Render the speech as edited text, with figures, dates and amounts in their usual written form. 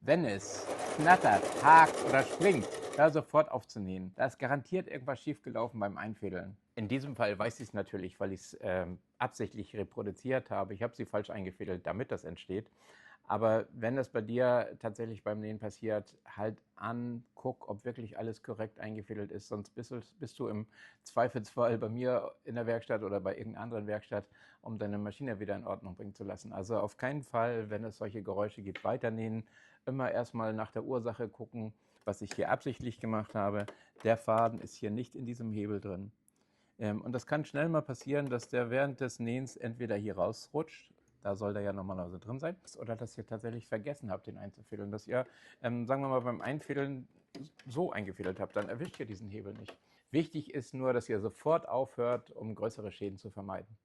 Wenn es knattert, hakt oder springt, hör sofort auf zu nähen. Da ist garantiert irgendwas schiefgelaufen beim Einfädeln. In diesem Fall weiß ich es natürlich, weil ich es absichtlich reproduziert habe. Ich habe sie falsch eingefädelt, damit das entsteht. Aber wenn das bei dir tatsächlich beim Nähen passiert, halt an, guck, ob wirklich alles korrekt eingefädelt ist. Sonst bist du im Zweifelsfall bei mir in der Werkstatt oder bei irgendeiner anderen Werkstatt, um deine Maschine wieder in Ordnung bringen zu lassen. Also auf keinen Fall, wenn es solche Geräusche gibt, weiternähen. Immer erstmal nach der Ursache gucken, was ich hier absichtlich gemacht habe. Der Faden ist hier nicht in diesem Hebel drin. Und das kann schnell mal passieren, dass der während des Nähens entweder hier rausrutscht, da soll der ja normalerweise drin sein, oder dass ihr tatsächlich vergessen habt, den einzufädeln. Dass ihr, sagen wir mal, beim Einfädeln so eingefädelt habt, dann erwischt ihr diesen Hebel nicht. Wichtig ist nur, dass ihr sofort aufhört, um größere Schäden zu vermeiden.